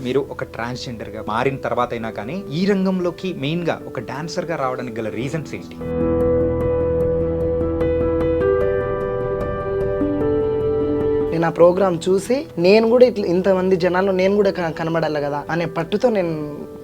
మీరు ఒక ట్రాన్స్జెండర్గా మారిన తర్వాత అయినా కానీ ఈ రంగంలోకి మెయిన్గా ఒక డాన్సర్గా రావడానికి గల రీజన్స్ ఏంటి? నేను ఆ ప్రోగ్రామ్ చూసి నేను కూడా ఇట్లా ఇంతమంది జనాల్లో నేను కూడా కనబడాలి కదా అనే పట్టుతో నేను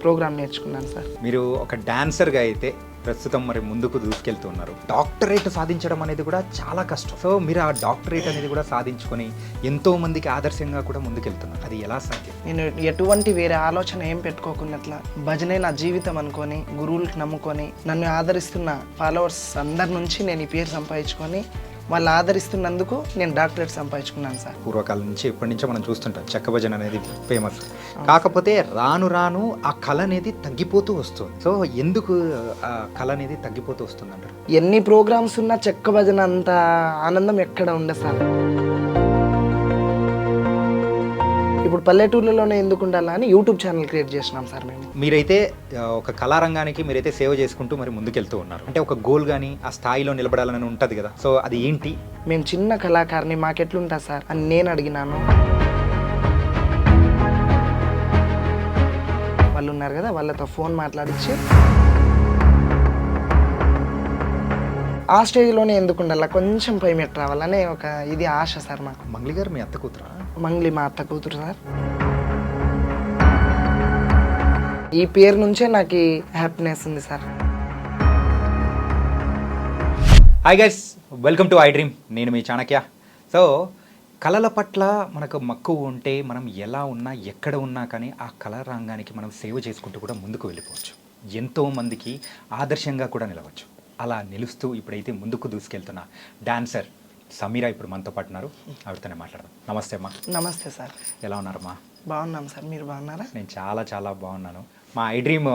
ప్రోగ్రామ్ నేర్చుకున్నాను సార్. మీరు ఒక డాన్సర్గా అయితే ప్రస్తుతం మరి ముందుకు దూసుకెళ్తున్నారు. డాక్టరేట్ సాధించడం అనేది కూడా చాలా కష్టం. సో మీరు ఆ డాక్టరేట్ అనేది కూడా సాధించుకొని ఎంతో మందికి ఆదర్శంగా కూడా ముందుకెళ్తున్నారు. అది ఎలా సాధ్యం? నేను ఎటువంటి వేరే ఆలోచన ఏం పెట్టుకోకున్నట్లా భజనే నా జీవితం అనుకొని గురువులకు నమ్ముకొని నన్ను ఆదరిస్తున్న ఫాలోవర్స్ అందరి నుంచి నేను ఈ పేరు సంపాదించుకొని వాళ్ళు ఆదరిస్తున్నందుకు నేను డాక్టరేట్ సంపాదించుకున్నాను సార్. పూర్వకాలం నుంచి ఎప్పటి నుంచో మనం చూస్తుంటాం చెక్క భజన అనేది ఫేమస్. కాకపోతే రాను రాను ఆ కళ అనేది తగ్గిపోతూ వస్తుంది. సో ఎందుకు ఆ కళ అనేది తగ్గిపోతూ వస్తుంది అంటారు? ఎన్ని ప్రోగ్రామ్స్ ఉన్నా చెక్క భజన అంత ఆనందం ఎక్కడ ఉండదు సార్. ఇప్పుడు పల్లెటూర్లలోనే ఎందుకు ఉండాలని యూట్యూబ్ ఛానల్ క్రియేట్ చేసినాం సార్ మేము. మీరైతే ఒక కళారంగానికి మీరైతే సేవ చేసుకుంటూ మరి ముందుకెళ్తూ ఉన్నారు. అంటే ఒక గోల్ కానీ ఆ స్థాయిలో నిలబడాలని ఉంటుంది కదా. సో అది ఏంటి? మేము చిన్న కళాకారిని, మాకెట్లుంటా సార్ అని నేను అడిగినాను. వాళ్ళు ఉన్నారు కదా, వాళ్ళతో ఫోన్ మాట్లాడించి ఆ స్టేజ్లోనే ఎందుకు ఉండాలి, కొంచెం పై మెట్టు రావాలనే ఒక ఇది ఆశ సార్ మాకు. మంగ్లీ గారు మీ అత్త కూతురా? మంగ్లీ మా అత్త కూతురు సార్. ఈ పేరు నుంచే నాకు హ్యాపీనెస్ ఉంది sir. Hi guys, welcome to I dream. నేను మీ చాణక్య. సో కళల పట్ల మనకు మక్కువ ఉంటే మనం ఎలా ఉన్నా ఎక్కడ ఉన్నా కానీ ఆ కళా రంగానికి మనం సేవ చేసుకుంటూ కూడా ముందుకు వెళ్ళిపోవచ్చు. ఎంతోమందికి ఆదర్శంగా కూడా నిలవచ్చు. అలా నిలుస్తూ ఇప్పుడైతే ముందుకు దూసుకెళ్తున్న డాన్సర్ సమీరా ఇప్పుడు మనతో పాటు ఉన్నారు. ఆవిడతోనే మాట్లాడదాం. నమస్తే అమ్మా. నమస్తే సార్. ఎలా ఉన్నారమ్మా? బాగున్నాం సార్, మీరు బాగున్నారా? నేను చాలా బాగున్నాను. మా ఐ డ్రీమ్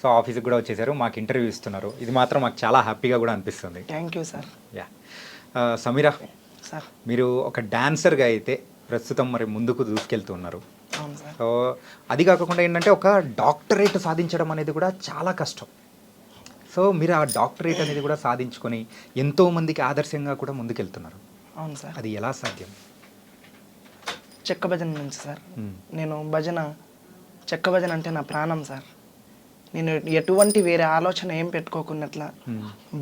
సో ఆఫీస్కి కూడా వచ్చేసారు, మాకు ఇంటర్వ్యూ ఇస్తున్నారు. ఇది మాత్రం మాకు చాలా హ్యాపీగా కూడా అనిపిస్తుంది. Thank you sir. Yeah Sameera sir, మీరు ఒక డాన్సర్గా అయితే ప్రస్తుతం మరి ముందుకు దూసుకెళ్తున్నారు. అవును సార్. సో అది కాకుండా ఏంటంటే ఒక డాక్టరేట్ సాధించడం అనేది కూడా చాలా కష్టం. సో మీరు ఆ డాక్టరేట్ అనేది కూడా సాధించుకొని ఎంతో మందికి ఆదర్శంగా కూడా ముందుకెళ్తున్నారు. అవును సార్. అది ఎలా సాధ్యం? చెక్క భజన నుంచి సార్. నేను చెక్క భజన అంటే నా ప్రాణం సార్. నేను ఎటువంటి వేరే ఆలోచన ఏం పెట్టుకోకున్నట్లా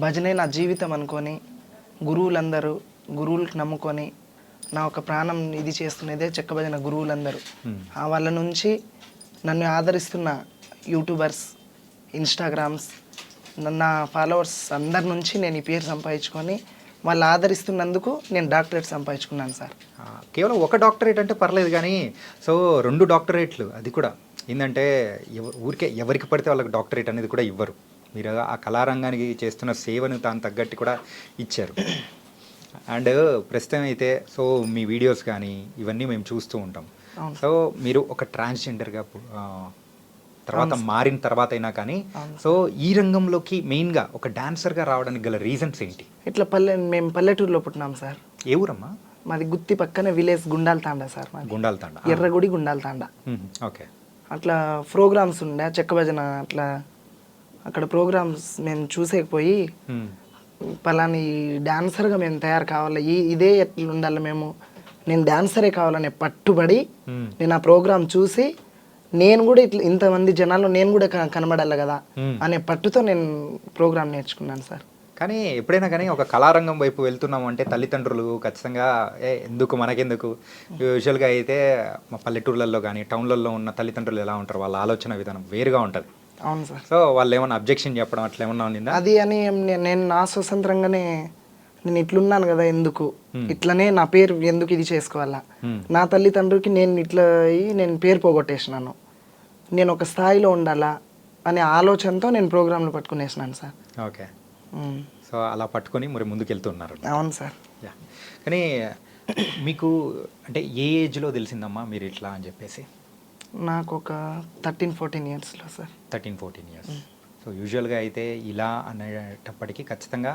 భజనే నా జీవితం అనుకొని గురువులకు నమ్ముకొని నా ఒక ప్రాణం ఇది చేస్తున్నదే చెక్క భజన గురువులందరూ. వాళ్ళ నుంచి నన్ను ఆదరిస్తున్న యూట్యూబర్స్, ఇన్స్టాగ్రామ్స్, నా ఫాలోవర్స్ అందరి నుంచి నేను ఈ పేరు సంపాదించుకొని వాళ్ళు ఆదరిస్తున్నందుకు నేను డాక్టరేట్ సంపాదించుకున్నాను సార్. కేవలం ఒక డాక్టరేట్ అంటే పర్లేదు, కానీ సో 2 డాక్టరేట్లు, అది కూడా ఏంటంటే ఊరికే ఎవరికి పడితే వాళ్ళకి డాక్టరేట్ అనేది కూడా ఇవ్వరు. మీరు ఆ కళారంగానికి చేస్తున్న సేవను దాని తగ్గట్టు కూడా ఇచ్చారు. అండ్ ప్రస్తుతం అయితే సో మీ వీడియోస్ కానీ ఇవన్నీ మేము చూస్తూ ఉంటాం. సో మీరు ఒక ట్రాన్స్జెండర్గా తర్వాత మారిన తర్వాత అయినా కానీ సో ఈ రంగంలోకి మెయిన్గా ఒక డాన్సర్గా రావడానికి గల రీజన్స్ ఏంటి? ఇట్లా మేము పల్లెటూరులో పుట్టినాం సార్. ఏ ఊరమ్మా? మాది గుత్తి పక్కన విలేజ్ గుండాల తాండా సార్. గుండాల తాండా, ఎర్రగుడి గుండాల తాండా. ఓకే. అట్లా ప్రోగ్రామ్స్ ఉండే చెక్క భజన, అట్లా అక్కడ ప్రోగ్రామ్స్ మేము చూసేకపోయి పలాని డాన్సర్గా మేము తయారు కావాలి, ఇదే ఎట్లా ఉండాలి, నేను డాన్సరే కావాలనే పట్టుబడి నేను ఆ ప్రోగ్రామ్ చూసి నేను కూడా ఇట్లా ఇంతమంది జనాల్లో నేను కూడా కనబడాలి కదా అనే పట్టుతో నేను ప్రోగ్రామ్ నేర్చుకున్నాను సార్. కానీ ఎప్పుడైనా కానీ ఒక కళారంగం వైపు వెళ్తున్నాము అంటే తల్లిదండ్రులు ఖచ్చితంగా ఎందుకు మనకెందుకు, యూజువల్గా అయితే మా పల్లెటూర్లలో కానీ టౌన్లలో ఉన్న తల్లిదండ్రులు ఎలా ఉంటారు, వాళ్ళ ఆలోచన విధానం వేరుగా ఉంటుంది. అవును సార్. సో వాళ్ళు ఏమన్నా అబ్జెక్షన్ చెప్పడం అట్లా ఏమన్నా ఉండిందా? అది అని నేను నా స్వతంత్రంగానే నేను ఇట్లున్నాను కదా, ఎందుకు ఇట్లనే నా పేరు ఎందుకు ఇది చేసుకోవాలా, నా తల్లిదండ్రులకి నేను ఇట్లా నేను పేరు పోగొట్టేసినాను, నేను ఒక స్థాయిలో ఉండాలా అనే ఆలోచనతో నేను ప్రోగ్రాంలు పట్టుకునేసినాను సార్. ఓకే. సో అలా పట్టుకొని మరి ముందుకు వెళ్తున్నారు. అవును సార్. యా. కానీ మీకు అంటే ఏ ఏజ్లో తెలిసిందమ్మా మీరు ఇట్లా అని చెప్పేసి? నాకు ఒక 13-14 ఇయర్స్లో సార్. 13-14 ఇయర్స్. సో యూజువల్గా అయితే ఇలా అనేటప్పటికీ ఖచ్చితంగా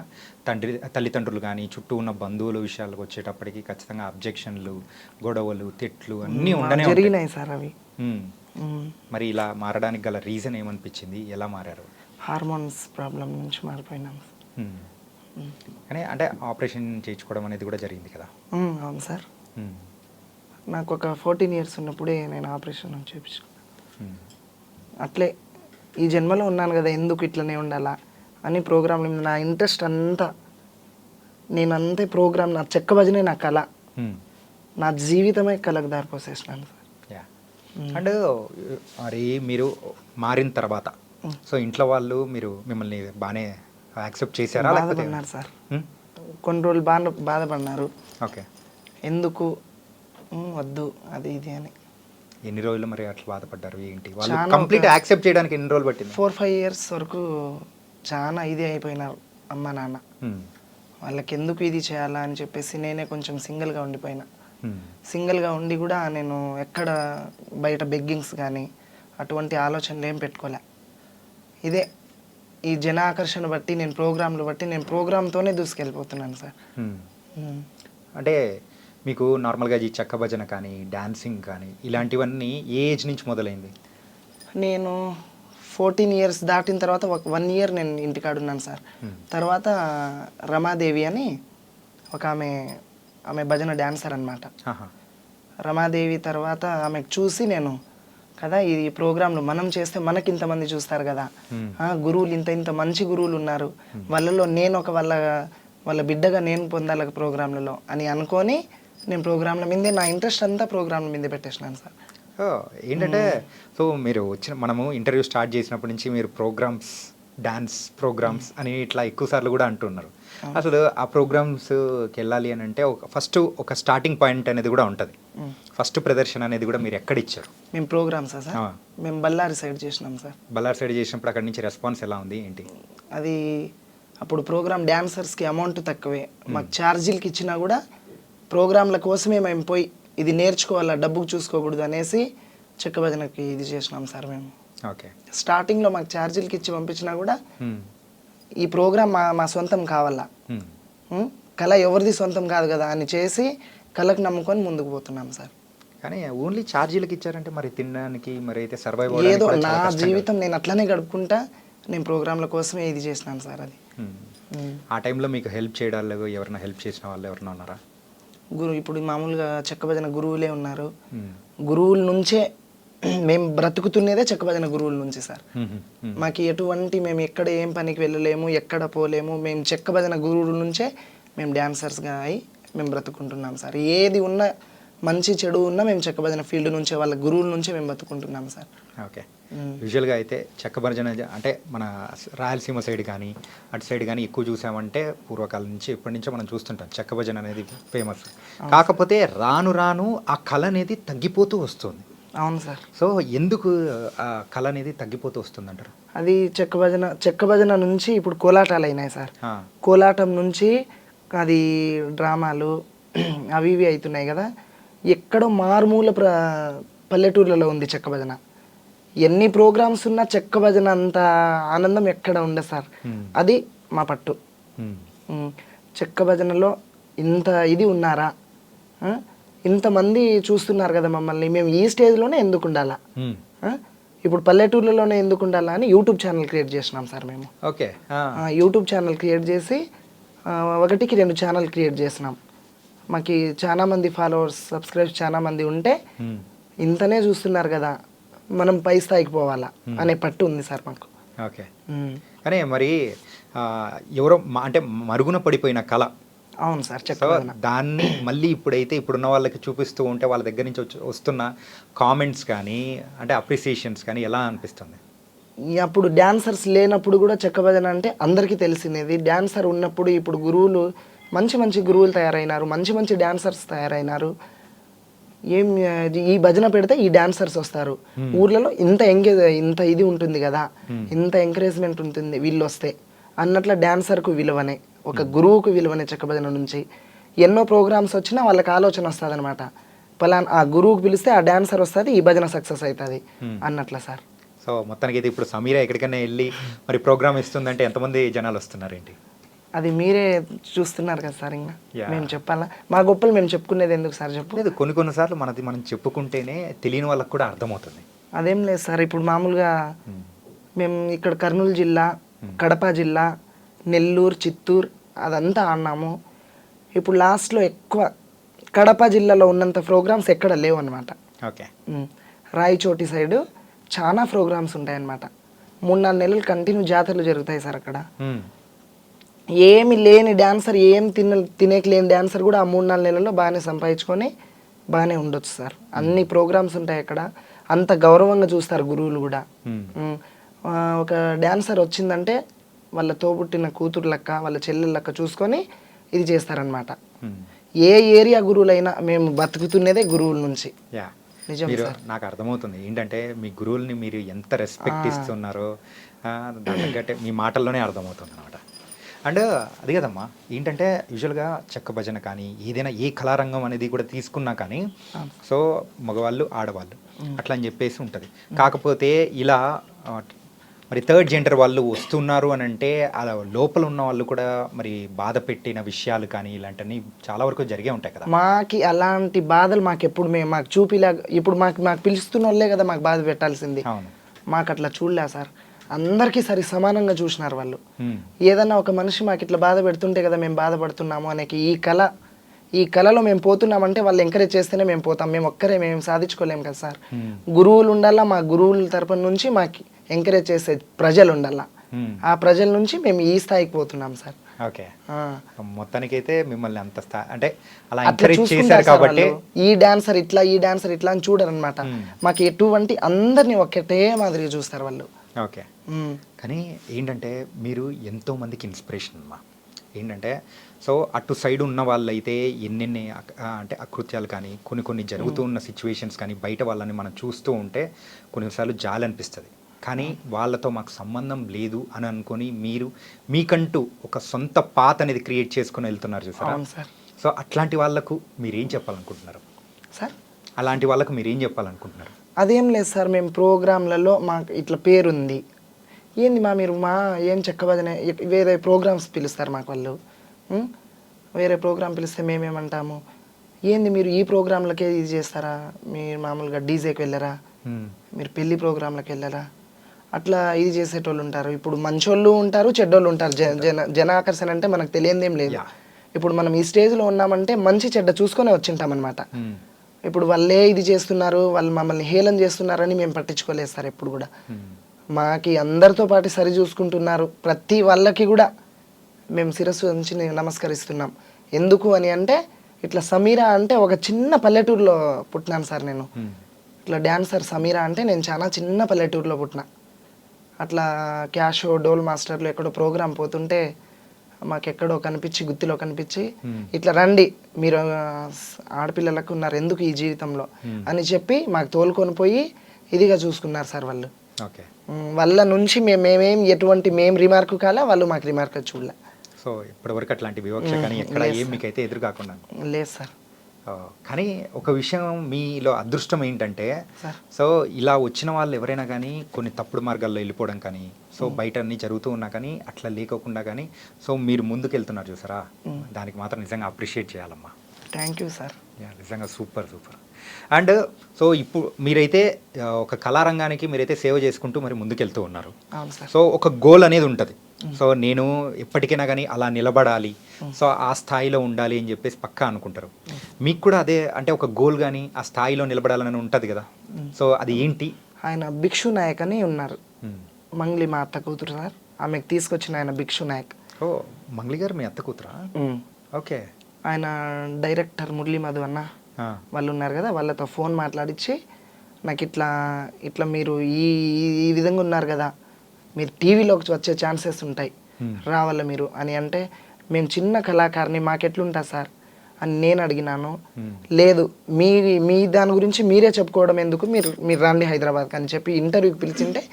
తల్లిదండ్రులు కానీ చుట్టూ ఉన్న బంధువుల విషయాలకు వచ్చేటప్పటికి ఖచ్చితంగా అబ్జెక్షన్లు, గొడవలు, తిట్లు అన్నీ ఉండనే జరిగినాయి సార్ అవి. మరి ఇలా మారడానికి గల రీజన్ ఏమనిపించింది, ఎలా మారారు? హార్మోన్స్ ప్రాబ్లం నుంచి మారిపోయినాం. కానీ అంటే ఆపరేషన్ చేయించుకోవడం అనేది కూడా జరిగింది కదా? అవును సార్. నాకు ఒక 14 ఇయర్స్ ఉన్నప్పుడే నేను ఆపరేషన్ చేయించుకున్నాను. అట్లే ఈ జన్మలో ఉన్నాను కదా, ఎందుకు ఇట్లనే ఉండాలా అని ప్రోగ్రాంల మీద నా ఇంట్రెస్ట్ అంతా, నేను అంతే ప్రోగ్రామ్, నా చెక్క భజనే నా కళ, నా జీవితమే కళకు దారిపోసేసినాను సార్. అండ్ మరి మీరు మారిన తర్వాత సో ఇంట్లో వాళ్ళు మిమ్మల్ని బాగానే యాక్సెప్ట్ చేశారా? బాధపడినారు సార్, కొన్ని రోజులు బాధపడినారు. ఓకే. ఎందుకు వద్దు అది ఇది అని. ఎన్ని రోజులు మరి అట్లా బాధపడ్డారు? ఏంటి వాళ్ళు కంప్లీట్ యాక్సెప్ట్ చేయడానికి ఎన్ని రోజులు పట్టింది? 4-5 years వరకు చాలా ఇది అయిపోయినారు అమ్మ నాన్న. వాళ్ళకి ఎందుకు ఇది చేయాలా అని చెప్పేసి నేనే కొంచెం సింగిల్గా ఉండిపోయినా. సింగిల్గా ఉండి కూడా నేను ఎక్కడ బయట బెగ్గింగ్స్ కానీ అటువంటి ఆలోచనలు ఏం పెట్టుకోలే. ఇదే ఈ జన ఆకర్షణ బట్టి, నేను ప్రోగ్రాంలు బట్టి, నేను ప్రోగ్రామ్తోనే దూసుకెళ్ళిపోతున్నాను సార్. అంటే మీకు నార్మల్గా ఈ చెక్క భజన కానీ డాన్సింగ్ కానీ ఇలాంటివన్నీ ఏ ఏజ్ నుంచి మొదలైంది? నేను 14 years దాటిన తర్వాత 1 year నేను ఇంటికాడున్నాను సార్. తర్వాత రమాదేవి అని ఒక ఆమె భజన డాన్సర్ అనమాట. రమాదేవి తర్వాత ఆమెకు చూసి నేను కదా ఈ ప్రోగ్రాంలు మనం చేస్తే మనకి ఇంతమంది చూస్తారు కదా, గురువులు ఇంత మంచి గురువులు ఉన్నారు, వాళ్ళలో నేను ఒక వాళ్ళ బిడ్డగా నేను పొందాలి ప్రోగ్రాంలలో అని అనుకొని నేను ప్రోగ్రాంల మీదే నా ఇంట్రెస్ట్ అంతా ప్రోగ్రాంల మీదే పెట్టేసినాను సార్. ఏంటంటే సో మీరు మనము ఇంటర్వ్యూ స్టార్ట్ చేసినప్పటి నుంచి మీరు ప్రోగ్రామ్స్, డాన్స్ ప్రోగ్రామ్స్ అని ఇట్లా ఎక్కువ సార్లు కూడా అంటున్నారు. అసలు ఆ ప్రోగ్రామ్స్కి వెళ్ళాలి అని అంటే ఫస్ట్ ఒక స్టార్టింగ్ పాయింట్ అనేది కూడా ఉంటుంది. ఫస్ట్ ప్రదర్శన అనేది కూడా మీరు ఎక్కడ ఇచ్చారు? మేము ప్రోగ్రామ్స్ సార్ మేము బళ్ళారి సైడ్ చేసినాం సార్. బళ్ళారి సైడ్ చేసినప్పుడు అక్కడి నుంచి రెస్పాన్స్ ఎలా ఉంది ఏంటి? అది అప్పుడు ప్రోగ్రామ్ డాన్సర్స్కి అమౌంట్ తక్కువే, మాకు ఛార్జీలకి ఇచ్చినా కూడా ప్రోగ్రాంల కోసమే మేము పోయి ఇది నేర్చుకోవాలా, డబ్బుకు చూసుకోకూడదు అనేసి చెక్క భజనకి ఇది చేసినాం సార్ మేము. ఓకే. స్టార్టింగ్లో మాకు ఛార్జీలకి ఇచ్చి పంపించినా కూడా ఈ ప్రోగ్రామ్ మా సొంతం కావాలా, కళ ఎవరిది సొంతం కాదు కదా అని చేసి కళకు నమ్ముకొని ముందుకు పోతున్నాం సార్. కానీ ఓన్లీ ఛార్జీలకు ఇచ్చారంటే మరి తినడానికి మరి అయితే సర్వైవ్ ఏదో నా జీవితం నేను అట్లనే గడుపుకుంటా నేను ప్రోగ్రాంల కోసమే ఇది చేసినాను సార్. అది ఆ టైంలో మీకు హెల్ప్ చేయడాలు ఎవరైనా హెల్ప్ చేసిన వాళ్ళు ఎవరైనా ఉన్నారా? ఇప్పుడు మామూలుగా చెక్క భజన గురువులే ఉన్నారు. గురువుల నుంచే మేము బ్రతుకుతున్నదే చెక్క భజన గురువుల నుంచి సార్. మాకు ఎటువంటి మేము ఎక్కడ ఏం పనికి వెళ్ళలేము, ఎక్కడ పోలేము, మేము చెక్క భజన గురువుల నుంచే మేము డాన్సర్స్గా అయి మేము బ్రతుకుంటున్నాం సార్. ఏది ఉన్నా మంచి చెడు ఉన్నా మేము చెక్క భజన ఫీల్డ్ నుంచే వాళ్ళ గురువుల నుంచే మేము బతుకుంటున్నాం సార్. ఓకే. యూజువల్గా అయితే చెక్క భజన అంటే మన రాయలసీమ సైడ్ కానీ అటు సైడ్ కానీ ఎక్కువ చూసామంటే పూర్వకాలం నుంచి ఎప్పటి నుంచో మనం చూస్తుంటాం చెక్క భజన అనేది ఫేమస్. కాకపోతే రాను రాను ఆ కళ అనేది తగ్గిపోతూ వస్తుంది. అవును సార్. సో ఎందుకు ఆ కళ అనేది తగ్గిపోతూ వస్తుంది అంటారు? అది చెక్క భజన నుంచి ఇప్పుడు కోలాటాలు అయినాయి సార్. కోలాటం నుంచి అది డ్రామాలు అవి ఇవి అవుతున్నాయి కదా. ఎక్కడో మారుమూల పల్లెటూర్లలో ఉంది చెక్క భజన. ఎన్ని ప్రోగ్రామ్స్ ఉన్నా చెక్క భజన అంత ఆనందం ఎక్కడ ఉండదు సార్. అది మా పట్టు. చెక్క భజనలో ఇంత ఇది ఉన్నారా, ఇంతమంది చూస్తున్నారు కదా మమ్మల్ని, మేము ఈ స్టేజ్లోనే ఎందుకు ఉండాలా, ఇప్పుడు పల్లెటూర్లలోనే ఎందుకు ఉండాలా అని యూట్యూబ్ ఛానల్ క్రియేట్ చేసినాం సార్ మేము. ఓకే. యూట్యూబ్ ఛానల్ క్రియేట్ చేసి 1కి 2 ఛానల్ క్రియేట్ చేసినాం. మాకు చాలా మంది ఫాలోవర్స్, సబ్స్క్రైబర్స్ చాలా మంది ఉంటే ఇంతనే చూస్తున్నారు కదా, మనం పై స్థాయికి పోవాలా అనే పట్టు ఉంది సార్ మాకు. ఓకే. కానీ మరి ఎవరో అంటే మరుగున పడిపోయిన కళ. అవును సార్. దాన్ని మళ్ళీ ఇప్పుడున్న వాళ్ళకి చూపిస్తూ ఉంటే వాళ్ళ దగ్గర నుంచి వస్తున్న కామెంట్స్ కానీ అంటే అప్రిసియేషన్స్ కానీ ఎలా అనిపిస్తుంది? అప్పుడు డాన్సర్స్ లేనప్పుడు కూడా చెక్క భజన అంటే అందరికీ తెలిసినది. డాన్సర్ ఉన్నప్పుడు ఇప్పుడు గురువులు మంచి మంచి గురువులు తయారైనారు, మంచి మంచి డాన్సర్స్ తయారైనారు. ఈ భజన పెడితే ఈ డాన్సర్స్ వస్తారు, ఊర్లలో ఇంత ఇది ఉంటుంది కదా, ఇంత ఎంకరేజ్మెంట్ ఉంటుంది వీళ్ళు వస్తే అన్నట్ల డాన్సర్కు విలువనే, ఒక గురువుకు విలువనే చెక్క భజన నుంచి. ఎన్నో ప్రోగ్రామ్స్ వచ్చినా వాళ్ళకి ఆలోచన వస్తుంది అనమాట, పలానా ఆ గురువుకు పిలిస్తే ఆ డాన్సర్ వస్తుంది, ఈ భజన సక్సెస్ అవుతుంది అన్నట్ల సార్. సో మొత్తానికి అయితే ఇప్పుడు సమీర ఎక్కడికైనా వెళ్ళి మరి ప్రోగ్రామ్ ఇస్తుందంటే ఎంతమంది జనాలు వస్తున్నారేంటి? అది మీరే చూస్తున్నారు కదా సార్. ఇంకా మేము చెప్పాలా? మా గొప్పలు మేము చెప్పుకునేది ఎందుకు సార్ చెప్పు? లేదు, కొన్నిసార్లు మనం చెప్పుకుంటేనే తెలియని వాళ్ళకి కూడా అర్థమవుతుంది. అదేం లేదు సార్. ఇప్పుడు మామూలుగా మేము ఇక్కడ కర్నూలు జిల్లా, కడప జిల్లా, నెల్లూరు, చిత్తూరు అదంతా ఆడినాము. ఇప్పుడు లాస్ట్లో ఎక్కువ కడప జిల్లాలో ఉన్నంత ప్రోగ్రామ్స్ ఎక్కడ లేవు అనమాట. ఓకే. రాయచోటి సైడు చాలా ప్రోగ్రామ్స్ ఉంటాయన్నమాట. 3-4 నెలలు కంటిన్యూ జాతరలు జరుగుతాయి సార్ అక్కడ. ఏమి లేని డాన్సర్, ఏం తినేకి లేని డాన్సర్ కూడా ఆ 3-4 నెలల్లో బాగానే సంపాదించుకొని బాగానే ఉండొచ్చు సార్. అన్ని ప్రోగ్రామ్స్ ఉంటాయి అక్కడ. అంత గౌరవంగా చూస్తారు గురువులు కూడా. ఒక డాన్సర్ వచ్చిందంటే వాళ్ళ తోబుట్టిన కూతురు లెక్క, వాళ్ళ చెల్లెల లెక్క చూసుకొని ఇది చేస్తారనమాట. ఏ ఏరియా గురువులైనా మేము బతుకుతున్నదే గురువుల నుంచి. నిజం సార్. నాకు అర్థమవుతుంది ఏంటంటే మీ గురువుల్ని మీరు ఎంత రెస్పెక్ట్ ఇస్తున్నారో దాని తగ్గట్టే మీ మాటల్లోనే అర్థమవుతుంది అనమాట. అండ్ అది కదమ్మా, ఏంటంటే యూజువల్గా చెక్క భజన కానీ ఏదైనా ఏ కళారంగం అనేది కూడా తీసుకున్నా కానీ సో మగవాళ్ళు ఆడవాళ్ళు అట్లా అని చెప్పేసి ఉంటుంది. కాకపోతే ఇలా మరి థర్డ్ జెండర్ వాళ్ళు వస్తున్నారు అని అంటే అలా లోపల ఉన్న వాళ్ళు కూడా మరి బాధ పెట్టిన విషయాలు కానీ ఇలాంటివన్నీ చాలా వరకు జరిగే ఉంటాయి కదా. మాకి అలాంటి బాధలు మాకు ఎప్పుడు మాకు చూపిలా. ఇప్పుడు మాకు పిలుస్తున్న వాళ్ళే కదా మాకు బాధ పెట్టాల్సింది. మాకు అట్లా చూడలే సార్. అందరికీ సరి సమానంగా చూసినారు వాళ్ళు. ఏదన్నా ఒక మనిషి మాకు ఇట్లా బాధ పెడుతుంటే కదా మేము బాధపడుతున్నాము అనేకి ఈ కళలో మేము పోతున్నామంటే వాళ్ళు ఎంకరేజ్ చేస్తేనే మేము పోతాం. మేము ఒక్కరే మేము సాధించుకోలేము కదా సార్. గురువులు ఉండాలా, మా గురువుల తరపున నుంచి మాకు ఎంకరేజ్ చేసే ప్రజలు ఉండాలా. ఆ ప్రజల నుంచి మేము ఈ స్థాయికి పోతున్నాం సార్. ఓకే, మొత్తానికైతే మిమ్మల్ని అంత అంటే అలా ఎంకరేజ్ చేశారు కాబట్టి ఈ డాన్సర్ ఇట్లా, ఈ డాన్సర్ ఇట్లా అని చూడరు అనమాట. మాకు ఎటువంటి అందరినీ ఒకటే మాదిరిగా చూస్తారు వాళ్ళు. ఓకే, కానీ ఏంటంటే మీరు ఎంతో మందికి ఇన్స్పిరేషన్ అమ్మా. ఏంటంటే సో అటు సైడ్ ఉన్న వాళ్ళైతే ఎన్నెన్ని అంటే అకృత్యాలు కానీ కొన్ని జరుగుతూ ఉన్న సిచ్యువేషన్స్ కానీ బయట వాళ్ళని మనం చూస్తూ ఉంటే కొన్నిసార్లు జాలి అనిపిస్తుంది. కానీ వాళ్ళతో మాకు సంబంధం లేదు అని అనుకొని మీరు మీకంటూ ఒక సొంత పాత అనేది క్రియేట్ చేసుకుని వెళ్తున్నారు చూసారా. సో అట్లాంటి వాళ్ళకు మీరేం చెప్పాలనుకుంటున్నారు సార్? అలాంటి వాళ్ళకు మీరేం చెప్పాలనుకుంటున్నారు? అదేం లేదు సార్, మేము ప్రోగ్రాంలలో మాకు ఇట్లా పేరుంది ఏంది మీరు ఏం చెక్క భజన వేరే ప్రోగ్రామ్స్ పిలుస్తారు మాకు వాళ్ళు. వేరే ప్రోగ్రామ్ పిలిస్తే మేమేమంటాము, ఏంది మీరు ఈ ప్రోగ్రాంలకే ఇది చేస్తారా, మీరు మామూలుగా డీజేకి వెళ్ళరా, మీరు పెళ్లి ప్రోగ్రాంలకు వెళ్ళరా, అట్లా ఇది చేసేటోళ్ళు ఉంటారు. ఇప్పుడు మంచోళ్ళు ఉంటారు, చెడ్డోళ్ళు ఉంటారు. జన ఆకర్షణ అంటే మనకు తెలియదేం లేదు. ఇప్పుడు మనం ఈ స్టేజ్లో ఉన్నామంటే మంచి చెడ్డ చూసుకొని వచ్చింటాం అనమాట. ఇప్పుడు వాళ్ళే ఇది చేస్తున్నారు, వాళ్ళు మమ్మల్ని హేళన చేస్తున్నారని మేము పట్టించుకోలేదు సార్ ఎప్పుడు కూడా. మాకి అందరితో పాటు సరి చూసుకుంటున్నారు. ప్రతి వాళ్ళకి కూడా మేము శిరస్సు ఉంచి నమస్కరిస్తున్నాం. ఎందుకు అని అంటే ఇట్లా సమీరా అంటే ఒక చిన్న పల్లెటూరులో పుట్టినాను సార్ నేను. ఇట్లా డాన్సర్ సమీరా అంటే నేను చాలా చిన్న పల్లెటూరులో పుట్టిన. అట్లా క్యాషో డోల్ మాస్టర్లో ఎక్కడో ప్రోగ్రాం పోతుంటే మాకెక్కడో కనిపించి, గుత్తిలో కనిపించి ఇట్లా రండి మీరు ఆడపిల్లలకు ఉన్నారు ఎందుకు ఈ జీవితంలో అని చెప్పి మాకు తోలుకొని పోయి ఇదిగా చూసుకున్నారు సార్ వాళ్ళు. వాళ్ళ నుంచి మేమేం ఎటువంటి మేము రిమార్క్ కాలే, వాళ్ళు మాకు రిమార్క్ చూడలే. సో ఇప్పటివరకు అట్లాంటి వివక్ష కానీ ఎక్కడ ఏం మీకైతే ఎదురు కాకుండా లేదు సార్. కానీ ఒక విషయం మీలో అదృష్టం ఏంటంటే సో ఇలా వచ్చిన వాళ్ళు ఎవరైనా కానీ కొన్ని తప్పుడు మార్గాల్లో వెళ్ళిపోవడం కానీ సో బయట అన్ని జరుగుతూ ఉన్నా కానీ అట్లా లేకోకుండా కానీ సో మీరు ముందుకు వెళ్తున్నారు చూసారా, దానికి మాత్రం నిజంగా అప్రిషియేట్ చేయాలమ్మా. Thank you sir. నిజంగా సూపర్. అండ్ సో ఇప్పుడు మీరైతే ఒక కళారంగానికి మీరైతే సేవ చేసుకుంటూ మరి ముందుకెళ్తూ ఉన్నారు. సో ఒక గోల్ అనేది ఉంటుంది. సో నేను ఎప్పటికైనా కానీ అలా నిలబడాలి, సో ఆ స్థాయిలో ఉండాలి అని చెప్పేసి పక్కా అనుకుంటారు. మీకు కూడా అదే అంటే ఒక గోల్ కానీ ఆ స్థాయిలో నిలబడాలని ఉంటుంది కదా, సో అది ఏంటి? ఆయన భిక్షు నాయక్ అని ఉన్నారు, మంగ్లీ మా అత్త కూతురు సార్. ఆమెకు తీసుకొచ్చిన ఆయన భిక్షు నాయక్. ఓ మంగ్లీ గారు మీ అత్త కూతురా? ఓకే. ఆయన డైరెక్టర్ మురళీ మధు అన్న వాళ్ళు ఉన్నారు కదా, వాళ్ళతో ఫోన్ మాట్లాడించి నాకు ఇట్లా మీరు ఈ విధంగా ఉన్నారు కదా, మీరు టీవీలోకి వచ్చే ఛాన్సెస్ ఉంటాయి, రావాల మీరు అని అంటే, మేము చిన్న కళాకారిని మాకెట్లుంటా సార్ అని నేను అడిగినాను. లేదు మీ దాని గురించి మీరే చెప్పుకోవడం ఎందుకు, మీరు రండి హైదరాబాద్కి అని చెప్పి ఇంటర్వ్యూకి పిలిచింటే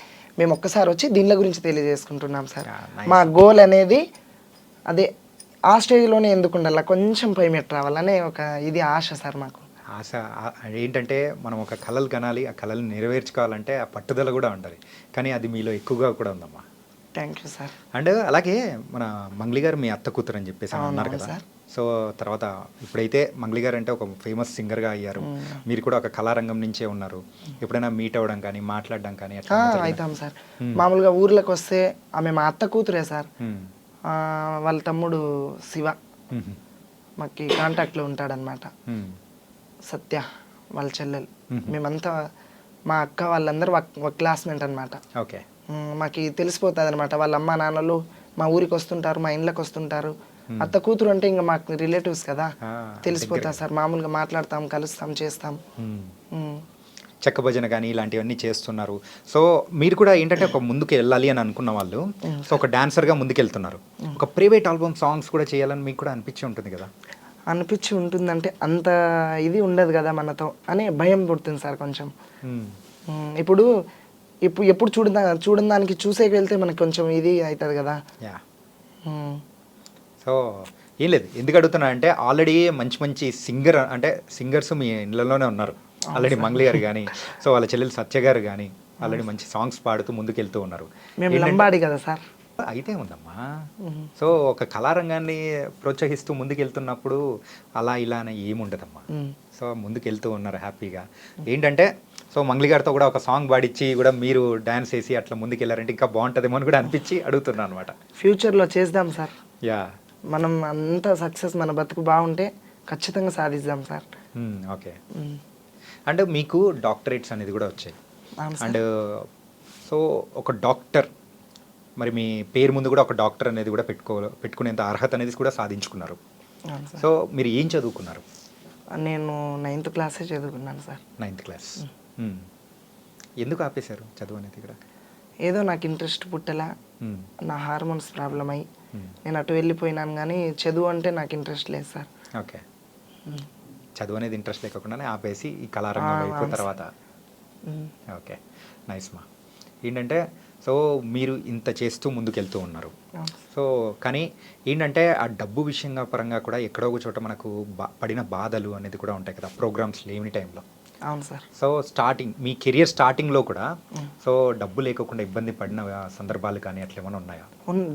మేము ఒక్కసారి వచ్చి దీనిల గురించి తెలియజేసుకుంటున్నాం సార్. మా గోల్ అనేది అదే, ఆ స్టేజ్లోనే ఎందుకు ఉండాలి, కొంచెం పై మెట్టు రావాలనే ఒక ఇది ఆశ సార్ మాకు. ఆశ ఏంటంటే మనం ఒక కళలు కనాలి, ఆ కళలు నెరవేర్చుకోవాలంటే ఆ పట్టుదల కూడా ఉండాలి. కానీ అది మీలో ఎక్కువగా కూడా ఉందమ్మా. Thank you sir. అండ్ అలాగే మన మంగ్లీ గారు మీ అత్త కూతురు అని చెప్పేసి అన్నారు కదా, సో తర్వాత ఇప్పుడైతే మంగ్లీ గారు అంటే ఒక ఫేమస్ సింగర్గా అయ్యారు, మీరు కూడా ఒక కళారంగం నుంచే ఉన్నారు. ఎప్పుడైనా మీట్ అవ్వడం కానీ మాట్లాడడం కానీ అవుతాం సార్. మామూలుగా ఊర్లోకి వస్తే ఆమె మా అత్త కూతురే సార్. వాళ్ళ తమ్ముడు శివ మాకు కాంటాక్ట్లో ఉంటాడనమాట, సత్య వాళ్ళ చెల్లెలు. మేమంతా మా అక్క వాళ్ళందరూ ఒక క్లాస్మేట్ అనమాట. ఓకే. మాకు తెలిసిపోతుంది అనమాట. వాళ్ళ అమ్మ నాన్నలు మా ఊరికి వస్తుంటారు, మా ఇండ్లకు వస్తుంటారు. అత్త కూతురు అంటే ఇంకా మాకు రిలేటివ్స్ కదా, తెలిసిపోతా సార్. మామూలుగా మాట్లాడతాం, కలుస్తాం, చేస్తాం. చెక్క భజన కానీ ఇలాంటివన్నీ చేస్తున్నారు. సో మీరు కూడా ఏంటంటే ఒక ముందుకు వెళ్ళాలి అని అనుకున్న వాళ్ళు, సో ఒక డాన్సర్గా ముందుకెళ్తున్నారు. ఒక ప్రైవేట్ ఆల్బమ్ సాంగ్స్ కూడా చేయాలని మీకు కూడా అనిపించి ఉంటుంది కదా? అనిపించి ఉంటుందంటే అంత ఇది ఉండదు కదా మనతో అనే భయం పుడుతుంది సార్ కొంచెం. ఇప్పుడు ఎప్పుడు చూడని దానికి చూసేకి వెళ్తే మనకు కొంచెం ఇది అవుతుంది కదా. యా. సో ఏం లేదు, ఎందుకు అడుగుతున్నా అంటే ఆల్రెడీ మంచి మంచి సింగర్స్ మీ ఇళ్ళలోనే ఉన్నారు ఆల్రెడీ. మంగ్లీ గారు కానీ, సో వాళ్ళ చెల్లెలు సత్య గారు కానీ ఆల్రెడీ మంచి సాంగ్స్ పాడుతూ ముందుకెళ్తూ ఉన్నారు. మేము లంబాడి కదా సార్. అయితే ఉందమ్మా. సో ఒక కళారంగాన్ని ప్రోత్సహిస్తూ ముందుకెళ్తున్నప్పుడు అలా ఇలా అని ఏముండదమ్మా. సో ముందుకెళ్తూ ఉన్నారు హ్యాపీగా. ఏంటంటే సో మంగ్లీ గారితో కూడా ఒక సాంగ్ పాడిచ్చి కూడా మీరు డాన్స్ వేసి అట్లా ముందుకెళ్ళారంటే ఇంకా బాగుంటుందేమో అని కూడా అనిపించి అడుగుతున్నాను అనమాట. ఫ్యూచర్లో చేద్దాం సార్. యా. మనం అంత సక్సెస్, మన బతుకు బాగుంటే ఖచ్చితంగా సాధిద్దాం సార్. ఓకే. అండ్ మీకు డాక్టరేట్స్ అనేది కూడా వచ్చాయి. అండ్ సో ఒక డాక్టర్, మరి మీ పేరు ముందు కూడా ఒక డాక్టర్ అనేది కూడా పెట్టుకునేంత అర్హత అనేది కూడా సాధించుకున్నారు. సో మీరు ఏం చదువుకున్నారు? నేను 9th క్లాసే చదువుకున్నాను సార్. 9th class. ఎందుకు ఆపేశారు చదువు అనేది కూడా? ఏదో నాకు ఇంట్రెస్ట్ పుట్టేలా, నా హార్మోన్స్ ప్రాబ్లం అయ్యి నేను అటు వెళ్ళిపోయినాను. కానీ చదువు అంటే నాకు ఇంట్రెస్ట్ లేదు సార్. ఓకే. చదువు అనేది ఇంట్రెస్ట్ లేకుండానే ఆపేసి ఈ కళారంగం అయిపోయిన తర్వాత. ఓకే, నైస్ మా. ఏంటంటే సో మీరు ఇంత చేస్తూ ముందుకెళ్తూ ఉన్నారు. సో కానీ ఏంటంటే ఆ డబ్బు విషయంగా పరంగా కూడా ఎక్కడో ఒక చోట మనకు పడిన బాధలు అనేది కూడా ఉంటాయి కదా ప్రోగ్రామ్స్ లేని టైంలో. అవును సార్. సో మీ కెరియర్ స్టార్టింగ్లో కూడా సో డబ్బు లేకుండా ఇబ్బంది పడిన సందర్భాలు కానీ అట్లా ఏమైనా ఉన్నాయా?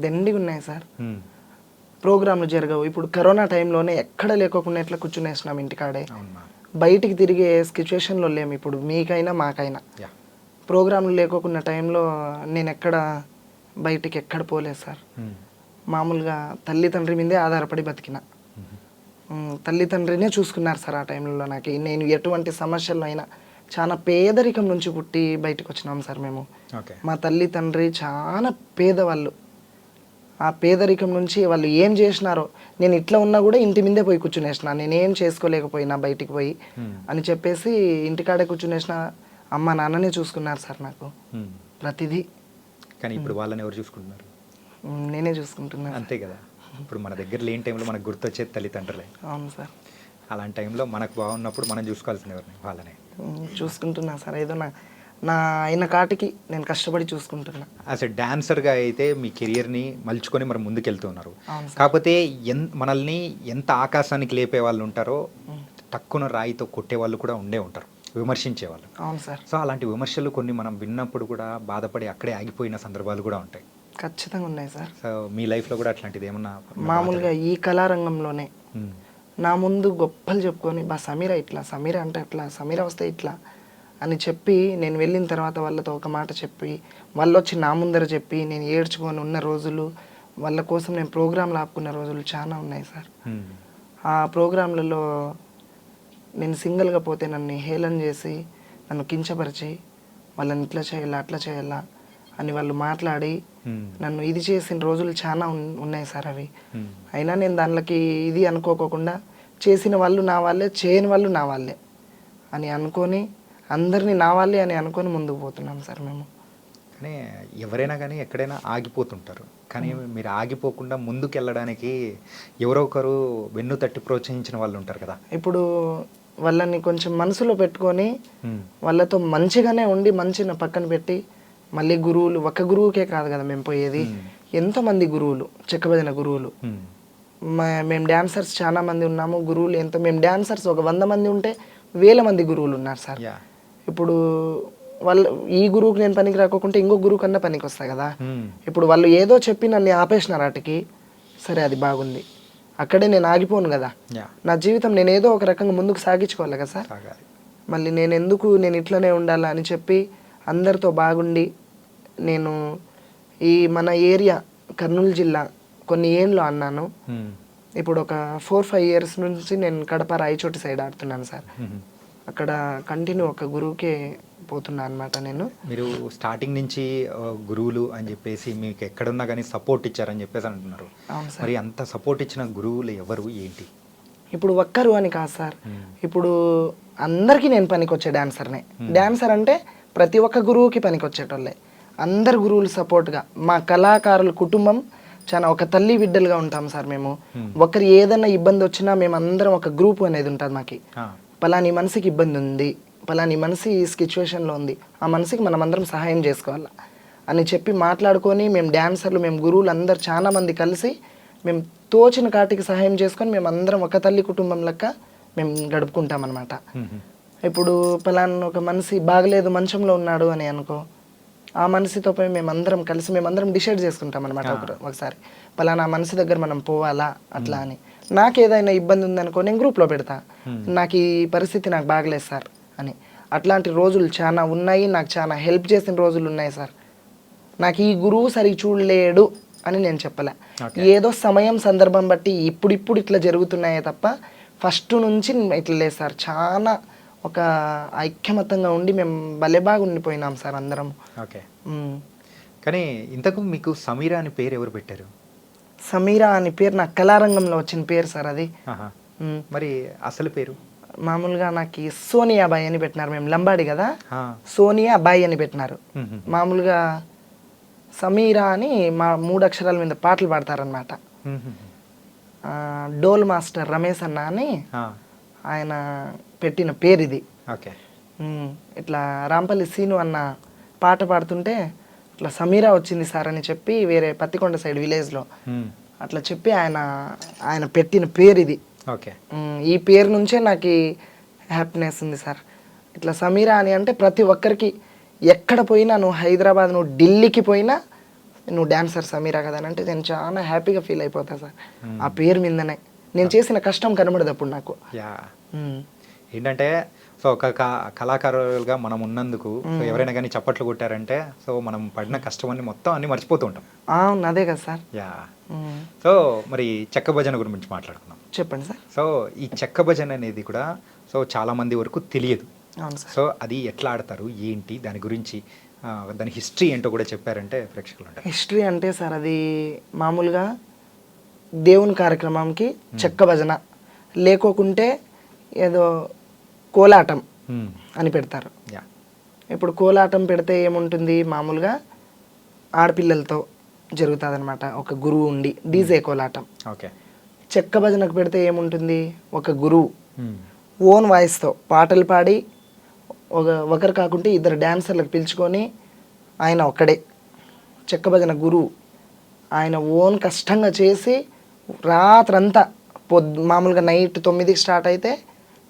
దండిగా ఉన్నాయి సార్. ప్రోగ్రాంలు జరగవు. ఇప్పుడు కరోనా టైంలోనే ఎక్కడ లేకోకుండా ఎట్లా కూర్చునేసినాం ఇంటికాడే. బయటికి తిరిగే సిచ్యువేషన్లో లేము ఇప్పుడు, మీకైనా మాకైనా. ప్రోగ్రాంలు లేకోకున్న టైంలో నేను బయటికి ఎక్కడ పోలేదు సార్. మామూలుగా తల్లిదండ్రి మీదే ఆధారపడి బతికిన. తల్లిదండ్రినే చూసుకున్నారు సార్ ఆ టైంలో నాకు. నేను ఎటువంటి సమస్యల్లో అయినా చాలా పేదరికం నుంచి పుట్టి బయటకు వచ్చినాం సార్ మేము. మా తల్లి తండ్రి చాలా పేదవాళ్ళు. ఆ పేదరికం నుంచి వాళ్ళు ఏం చేసినారో, నేను ఇట్లా ఉన్నా కూడా ఇంటి మీదే పోయి కూర్చునేసిన, నేనేం చేసుకోలేకపోయినా బయటికి పోయి అని చెప్పేసి ఇంటికాడే కూర్చునేసిన. అమ్మ నాన్ననే చూసుకున్నారు సార్ నాకు ప్రతిదీ. కానీ ఇప్పుడు వాళ్ళని ఎవరు చూసుకుంటున్నారు? నేనే చూసుకుంటున్నాను. అంతే కదా. ఇప్పుడు మన దగ్గర లేని టైంలో మనకు గుర్తొచ్చేది తల్లిదండ్రులే. అవును సార్. అలాంటి టైంలో మనకు బాగున్నప్పుడు మనం చూసుకోవాల్సిన ఎవరిని వాళ్ళనే చూసుకుంటున్నా సార్. ఏదో నా అయిన కాటికి నేను కష్టపడి చూసుకుంటున్నా. యాజ్ ఎ డాన్సర్గా అయితే మీ కెరియర్ని మలుచుకొని మరి ముందుకెళ్తూ ఉన్నారు. కాకపోతే మనల్ని ఎంత ఆకాశానికి లేపే వాళ్ళు ఉంటారో టక్కున రాయితో కొట్టే వాళ్ళు కూడా ఉండే ఉంటారు, విమర్శించేవాళ్ళు. అవును సార్. సో అలాంటి విమర్శలు కొన్ని మనం విన్నప్పుడు కూడా బాధపడి అక్కడే ఆగిపోయిన సందర్భాలు కూడా ఉంటాయి. ఖచ్చితంగా ఉన్నాయి సార్. సో మీ లైఫ్లో కూడా అట్లాంటిది ఏమన్నా? మామూలుగా ఈ కళారంగంలోనే నా ముందు గొప్పలు చెప్పుకొని సమీర ఇట్లా, సమీర అంటే అట్లా, సమీర వస్తే ఇట్లా అని చెప్పి నేను వెళ్ళిన తర్వాత వాళ్ళతో ఒక మాట చెప్పి వాళ్ళు వచ్చి నా ముందర చెప్పి నేను ఏడ్చుకొని ఉన్న రోజులు, వాళ్ళ కోసం నేను ప్రోగ్రాంలు ఆపుకున్న రోజులు చాలా ఉన్నాయి సార్. ఆ ప్రోగ్రాంలలో నేను సింగిల్గా పోతే నన్ను హేళన చేసి, నన్ను కించపరిచి, వాళ్ళని ఇట్లా చేయాలా అట్లా చేయాలా అని వాళ్ళు మాట్లాడి నన్ను ఇది చేసిన రోజులు చాలా ఉన్నాయి సార్ అవి. అయినా నేను దానిలోకి ఇది అనుకోకుండా చేసిన వాళ్ళు నా వాళ్ళే, చేయని వాళ్ళు నా వాళ్ళే అని అనుకొని అందరినీ నా వాళ్ళే అని అనుకొని ముందుకు పోతున్నాం సార్ మేము. కానీ ఎవరైనా కానీ ఎక్కడైనా ఆగిపోతుంటారు. కానీ మీరు ఆగిపోకుండా ముందుకు వెళ్ళడానికి ఎవరో ఒకరు వెన్ను తట్టి ప్రోత్సహించిన వాళ్ళు ఉంటారు కదా. ఇప్పుడు వాళ్ళని కొంచెం మనసులో పెట్టుకొని వాళ్ళతో మంచిగానే ఉండి మంచిగా పక్కన పెట్టి, మళ్ళీ గురువులు ఒక గురువుకే కాదు కదా మేము పోయేది, ఎంతోమంది గురువులు, చెక్క భజన గురువులు. మేము డాన్సర్స్ చాలా మంది ఉన్నాము, గురువులు ఎంతో. మేము డాన్సర్స్ ఒక 100 మంది ఉంటే 1000 మంది గురువులు ఉన్నారు సార్. ఇప్పుడు వాళ్ళు ఈ గురువుకి నేను పనికి రాకోకుంటే ఇంకో గురువు కన్నా పనికి వస్తాయి కదా. ఇప్పుడు వాళ్ళు ఏదో చెప్పి నన్ను ఆపేసినారు వాటికి, సరే అది బాగుంది, అక్కడే నేను ఆగిపోను కదా. నా జీవితం నేను ఏదో ఒక రకంగా ముందుకు సాగించుకోవాలి కదా సార్. మళ్ళీ నేను ఇట్లనే ఉండాలా అని చెప్పి అందరితో బాగుండి, నేను ఈ మన ఏరియా కర్నూలు జిల్లా కొన్ని ఏళ్ళు అన్నాను. ఇప్పుడు ఒక 4-5 ఇయర్స్ నుంచి నేను కడప రాయచోటి సైడ్ ఆడుతున్నాను సార్. అక్కడ కంటిన్యూ ఒక గురువుకే పోతున్నా అనమాట నేను. మీరు స్టార్టింగ్ నుంచి గురువులు అని చెప్పేసి మీకు ఎక్కడున్నా కానీ సపోర్ట్ ఇచ్చారని చెప్పేసి అంటున్నారు. అవును సార్. మరి అంత సపోర్ట్ ఇచ్చిన గురువులు ఎవరు ఏంటి? ఇప్పుడు ఒక్కరు అని కాదు సార్, ఇప్పుడు అందరికీ నేను పనికొచ్చే డాన్సర్నే. డాన్సర్ అంటే ప్రతి ఒక్క గురువుకి పనికొచ్చేటోళ్ళే. అందరు గురువులు సపోర్ట్గా మా కళాకారుల కుటుంబం చాలా ఒక తల్లి బిడ్డలుగా ఉంటాం సార్ మేము. ఒకరు ఏదైనా ఇబ్బంది వచ్చినా మేము అందరం ఒక గ్రూప్ అనేది ఉంటుంది మాకి. పలాని మనిషికి ఇబ్బంది ఉంది, పలాని మనిషి ఈ సిచ్యువేషన్లో ఉంది, ఆ మనిషికి మనం అందరం సహాయం చేసుకోవాలి అని చెప్పి మాట్లాడుకొని మేము డాన్సర్లు, మేము గురువులు అందరు చాలా మంది కలిసి మేము తోచిన కాటికి సహాయం చేసుకొని మేము అందరం ఒక తల్లి కుటుంబం లెక్క మేము గడుపుకుంటాం అనమాట. ఇప్పుడు పలానా ఒక మనిషి బాగలేదు మంచంలో ఉన్నాడు అని అనుకో, ఆ మనిషితో పోయి మేమందరం కలిసి మేమందరం డిసైడ్ చేసుకుంటాం అనమాట. ఒకసారి పలానా మనిషి దగ్గర మనం పోవాలా అట్లా అని. నాకు ఏదైనా ఇబ్బంది ఉందనుకో నేను గ్రూప్లో పెడతా, నాకు ఈ పరిస్థితి నాకు బాగలేదు సార్ అని. అట్లాంటి రోజులు చాలా ఉన్నాయి, నాకు చాలా హెల్ప్ చేసిన రోజులు ఉన్నాయి సార్. నాకు ఈ గురువు సరిగ్గా చూడలేడు అని నేను చెప్పలే, ఏదో సమయం సందర్భం బట్టి ఇప్పుడు ఇట్లా జరుగుతున్నాయే తప్ప ఫస్ట్ నుంచి ఇట్లా లేదు సార్. చాలా ఒక ఐక్యమతంగా ఉండి మేము భలే బాగా ఉండిపోయినాం సార్ అందరం. ఓకే. కానీ ఇంతకు మీకు సమీరా అని పేరు ఎవరు పెట్టారు? సమీరా అని పేరు నాకు కళారంగంలో వచ్చిన పేరు సార్ అది. మరి అసలు పేరు? మామూలుగా నాకు సోనియా బాయ్ అని పెట్టినారు, మేము లంబాడి కదా, సోనియా బాయ్ అని పెట్టినారు. మామూలుగా సమీరా అని మా 3 అక్షరాల మీద పాటలు పాడతారనమాట. డోల్ మాస్టర్ రమేష్ అన్న అని ఆయన పెట్టిన పేరు ఇది. ఇట్లా రాంపల్లి సీను అన్న పాట పాడుతుంటే ఇట్లా సమీరా వచ్చింది సార్ అని చెప్పి వేరే పత్తికొండ సైడ్ విలేజ్లో అట్లా చెప్పి ఆయన పెట్టిన పేరు ఇది. ఈ పేరు నుంచే నాకు హ్యాపీనెస్ ఉంది సార్. ఇట్లా సమీరా అని అంటే ప్రతి ఒక్కరికి ఎక్కడ పోయినా, నువ్వు హైదరాబాద్ నువ్వు ఢిల్లీకి పోయినా నువ్వు డాన్సర్ సమీరా కదా అని అంటే నేను చాలా హ్యాపీగా ఫీల్ అయిపోతా సార్. ఆ పేరు మీదనే నేను చేసిన కష్టం కనబడదు అప్పుడు నాకు. ఏంటంటే సో ఒక కళాకారులుగా మనం ఉన్నందుకు ఎవరైనా కానీ చప్పట్లు కొట్టారంటే సో మనం పడిన కష్టం అన్ని మొత్తం అన్ని మర్చిపోతూ ఉంటాం. అవును, అదే కదా సార్. సో మరి చెక్క భజన గురించి మాట్లాడుకున్నాం. చెప్పండి సార్. సో ఈ చెక్క భజన అనేది కూడా సో చాలా మంది వరకు తెలియదు. సో అది ఎట్లా ఆడతారు ఏంటి దాని గురించి దాని హిస్టరీ ఏంటో కూడా చెప్పారంటే ప్రేక్షకులు ఉంటారు. హిస్టరీ అంటే సార్ అది మామూలుగా దేవుని కార్యక్రమంకి చెక్క భజన, లేకోకుంటే ఏదో కోలాటం అని పెడతారు. ఇప్పుడు కోలాటం పెడితే ఏముంటుంది, మామూలుగా ఆడపిల్లలతో జరుగుతుంది అనమాట, ఒక గురువు ఉండి డీజే కోలాటం. చెక్క భజనకు పెడితే ఏముంటుంది, ఒక గురువు ఓన్ వాయిస్తో పాటలు పాడి ఒకరు కాకుంటే 2 డాన్సర్లకు పిలుచుకొని ఆయన ఒక్కడే చెక్క భజన గురువు, ఆయన ఓన్ కష్టంగా చేసి రాత్రంతా మామూలుగా నైట్ 9కి స్టార్ట్ అయితే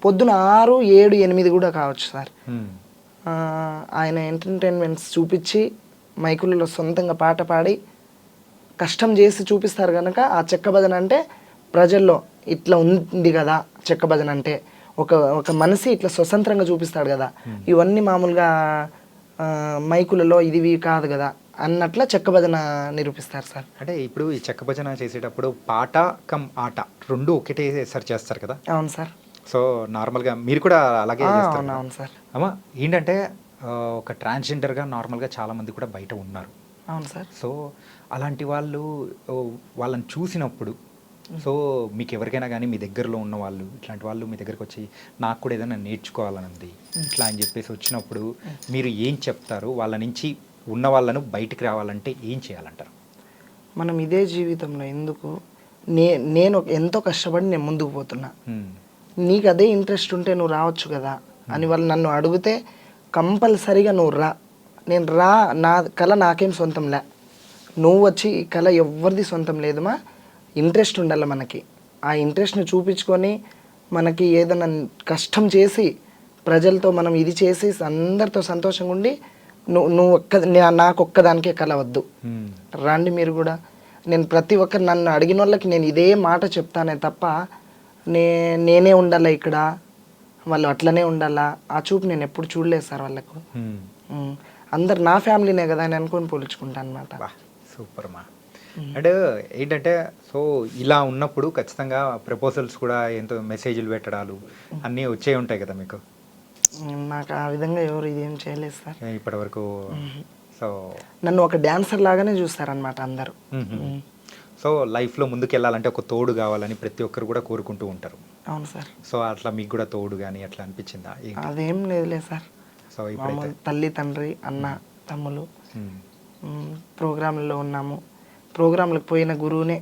పొద్దున 6, 7, 8 కూడా కావచ్చు సార్. ఆయన ఎంటర్టైన్మెంట్స్ చూపించి మైకులలో సొంతంగా పాట పాడి కష్టం చేసి చూపిస్తారు కనుక ఆ చెక్క భజన అంటే ప్రజల్లో ఇట్లా ఉంది కదా చెక్క భజన అంటే, ఒక మనిషి ఇట్లా స్వతంత్రంగా చూపిస్తాడు కదా, ఇవన్నీ మామూలుగా మైకులలో ఇది కాదు కదా అన్నట్ల చెక్క భజన నిరూపిస్తారు సార్. అంటే ఇప్పుడు ఈ చెక్క భజన చేసేటప్పుడు పాట కమ్ ఆట 2 ఒకటేసారి చేస్తారు కదా? అవును సార్. సో నార్మల్గా మీరు కూడా అలాగే చేస్తారు? అవును సార్. అమ్మా ఏంటంటే ఒక ట్రాన్స్జెండర్గా నార్మల్గా చాలామంది కూడా బయట ఉన్నారు. అవును సార్. సో అలాంటి వాళ్ళని చూసినప్పుడు సో మీకు ఎవరికైనా కానీ మీ దగ్గరలో ఉన్న వాళ్ళు ఇట్లాంటి వాళ్ళు మీ దగ్గరకు వచ్చి నాకు కూడా ఏదైనా నేర్చుకోవాలని ఉంది ఇట్లా అని చెప్పేసి వచ్చినప్పుడు మీరు ఏం చెప్తారు? వాళ్ళ నుంచి ఉన్న వాళ్ళను బయటికి రావాలంటే ఏం చేయాలంటారు? మనం ఇదే జీవితంలో ఎందుకు నేను ఎంతో కష్టపడి నేను ముందుకు పోతున్నా, నీకు అదే ఇంట్రెస్ట్ ఉంటే నువ్వు రావచ్చు కదా అని వాళ్ళు నన్ను అడిగితే కంపల్సరీగా నువ్వు రా. నేను నా కళ నాకేం సొంతంలే, నువ్వు వచ్చి ఈ కళ ఎవరిది సొంతం లేదమ్మా, ఇంట్రెస్ట్ ఉండాలి మనకి. ఆ ఇంట్రెస్ట్ని చూపించుకొని మనకి ఏదైనా కష్టం చేసి ప్రజలతో మనం ఇది చేసి అందరితో సంతోషంగా ఉండి నాకు ఒక్కదానికే కళ వద్దు, రండి మీరు కూడా. నేను ప్రతి ఒక్కరు నన్ను అడిగిన వాళ్ళకి నేను ఇదే మాట చెప్తానే తప్ప నేనే ఉండాలా ఇక్కడ, వాళ్ళు అట్లనే ఉండాలా ఆ చూపు నేను ఎప్పుడు చూడలేదు సార్ వాళ్ళకు. అందరు నా ఫ్యామిలీనే కదా అని అనుకొని పోల్చుకుంటాను అనమాట. సూపర్ మా. అండ్ ఏంటంటే సో ఇలా ఉన్నప్పుడు ఖచ్చితంగా ప్రపోజల్స్ కూడా ఎంతో మెసేజ్లు పెట్టడాలు అన్నీ వచ్చే ఉంటాయి కదా మీకు? నాకు ఆ విధంగా ఎవరు ఇదేం చేయలేదు సార్. ఇప్పటి వరకు. సో నన్ను ఒక డాన్సర్ లాగానే చూస్తారనమాట అందరూ. సో లైఫ్లో ముందుకు వెళ్ళాలంటే ఒక తోడు కావాలని ప్రతి ఒక్కరు కూడా కోరుకుంటూ ఉంటారు. అవును సార్. సో అట్లా మీకు కూడా తోడు కానీ అట్లా అనిపించిందా? అదేం లేదులే సార్. సో ఇప్పుడైతే మామూలు తల్లి, తండ్రి, అన్న, తమ్ములు ప్రోగ్రాంలో ఉన్నాము. ప్రోగ్రాంలకు పోయిన గురువునే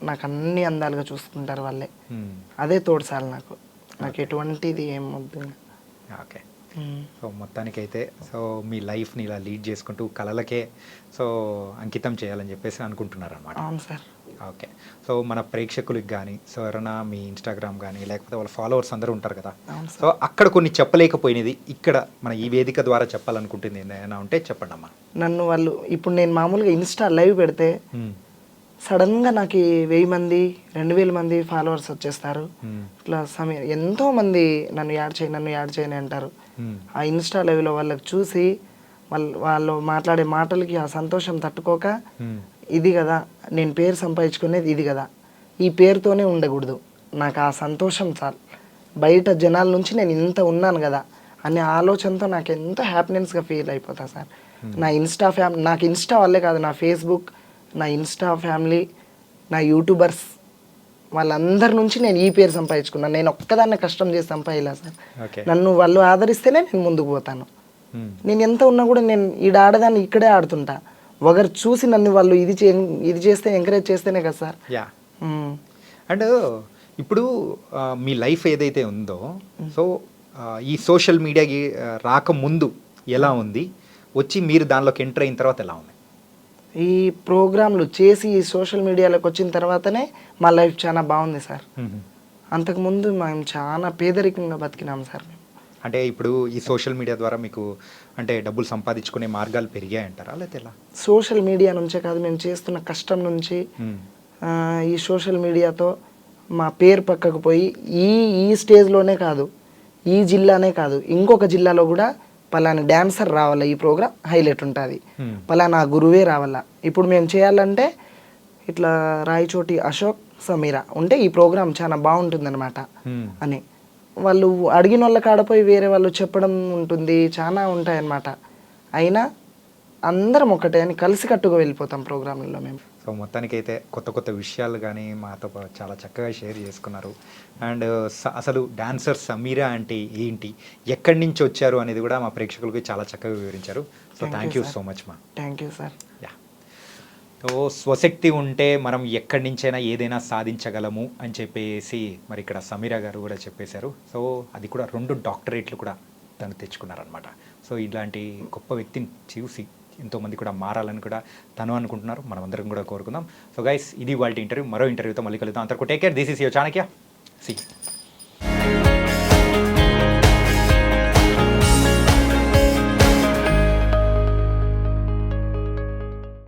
నాకు అన్ని అందాలుగా చూసుకుంటారు వాళ్ళే. అదే తోడు సార్ నాకు ఎటువంటిది ఏం వద్దు. ఓకే. సో మొత్తానికైతే సో మీ లైఫ్ని ఇలా లీడ్ చేసుకుంటూ కళలకే సో అంకితం చేయాలని చెప్పేసి అనుకుంటున్నారు అన్నమాట. అవును సార్. ఓకే. సో మన ప్రేక్షకులకు కానీ సో ఎవరైనా మీ ఇన్స్టాగ్రామ్ కానీ లేకపోతే వాళ్ళ ఫాలోవర్స్ అందరూ ఉంటారు కదా, సో అక్కడ కొన్ని చెప్పలేకపోయినది ఇక్కడ మన ఈ వేదిక ద్వారా చెప్పాలనుకుంటుంది ఏదైనా ఉంటే చెప్పండి అమ్మా. నన్ను వాళ్ళు ఇప్పుడు నేను మామూలుగా ఇన్స్టా లైవ్ పెడితే సడన్గా నాకు 1000 మంది 2000 మంది ఫాలోవర్స్ వచ్చేస్తారు. ఇట్లా ఎంతో మంది నన్ను యాడ్ చేయని అంటారు. ఆ ఇన్స్టా లైవ్లో వాళ్ళకి చూసి వాళ్ళు మాట్లాడే మాటలకి ఆ సంతోషం తట్టుకోక, ఇది కదా నేను పేరు సంపాదించుకునేది, ఇది కదా ఈ పేరుతోనే ఉండకూడదు, నాకు ఆ సంతోషం చాలు, బయట జనాల నుంచి నేను ఇంత ఉన్నాను కదా అనే ఆలోచనతో నాకు ఎంతో హ్యాపీనెస్గా ఫీల్ అయిపోతా సార్. నా నాకు ఇన్స్టా వల్లే కాదు, నా ఫేస్బుక్, నా ఇన్స్టా ఫ్యామిలీ, నా యూట్యూబర్స్ వాళ్ళందరి నుంచి నేను ఈ పేరు సంపాదించుకున్నాను. నేను ఒక్కదాన్నే కష్టం చేసి సంపాదిలా సార్. నన్ను వాళ్ళు ఆదరిస్తేనే నేను ముందుకు పోతాను. నేను ఎంత ఉన్నా కూడా నేను ఈడ ఆడదాన్ని ఇక్కడే ఆడుతుంటా. ఒకరు చూసి నన్ను వాళ్ళు ఇది చేస్తే ఎంకరేజ్ చేస్తేనే కదా సార్. అండ్ ఇప్పుడు మీ లైఫ్ ఏదైతే ఉందో సో ఈ సోషల్ మీడియాకి రాకముందు ఎలా ఉంది, వచ్చి మీరు దానిలోకి ఎంటర్ అయిన తర్వాత ఎలా ఉంది? ఈ ప్రోగ్రాంలు చేసి ఈ సోషల్ మీడియాలోకి వచ్చిన తర్వాతనే మా లైఫ్ చాలా బాగుంది సార్. అంతకుముందు మేము చాలా పేదరికంగా బతికినాం సార్. అంటే ఇప్పుడు ఈ సోషల్ మీడియా ద్వారా మీకు అంటే డబ్బులు సంపాదించుకునే మార్గాలు పెరిగాయంటారా లేకపోతే ఎలా? సోషల్ మీడియా నుంచే కాదు, మేము చేస్తున్న కష్టం నుంచి ఈ సోషల్ మీడియాతో మా పేరు పక్కకు పోయి ఈ స్టేజ్లోనే కాదు, ఈ జిల్లానే కాదు, ఇంకొక జిల్లాలో కూడా పలానా డాన్సర్ రావాలా, ఈ ప్రోగ్రామ్ హైలైట్ ఉంటుంది, పలానా గురువే రావాలా. ఇప్పుడు మేము చేయాలంటే ఇట్లా రాయచోటి అశోక్, సమీరా ఉంటే ఈ ప్రోగ్రామ్ చాలా బాగుంటుందన్నమాట అని వాళ్ళు అడిగిన వాళ్ళ కాడపోయి వేరే వాళ్ళు చెప్పడం ఉంటుంది, చాలా ఉంటాయన్నమాట. అయినా అందరం ఒకటే అని కలిసికట్టుగా వెళ్ళిపోతాం ప్రోగ్రాంలలో మేము. సో మొత్తానికైతే కొత్త కొత్త విషయాలు కానీ మాతో చాలా చక్కగా షేర్ చేసుకున్నారు. అండ్ అసలు డాన్సర్ సమీరా అంటే ఏంటి, ఎక్కడి నుంచి వచ్చారు అనేది కూడా మా ప్రేక్షకులకి చాలా చక్కగా వివరించారు. So thank you so much మా. Thank you sir. Yeah. So స్వశక్తి ఉంటే మనం ఎక్కడి నుంచైనా ఏదైనా సాధించగలము అని చెప్పేసి మరి ఇక్కడ సమీరా గారు కూడా చెప్పేశారు. సో అది కూడా 2 డాక్టరేట్లు కూడా తను తెచ్చుకున్నారనమాట. సో ఇలాంటి గొప్ప వ్యక్తిని చూసి ఎంతోమంది కూడా మారాలని కూడా తను అనుకుంటున్నారు, మనం అందరం కూడా కోరుకుందాం. సో గైస్, ఇది వాళ్ళ ఇంటర్వ్యూ. మరో ఇంటర్వ్యూతో మళ్ళీ కలుద్దాం. అంతవరకు take care. This is your Chanakya. C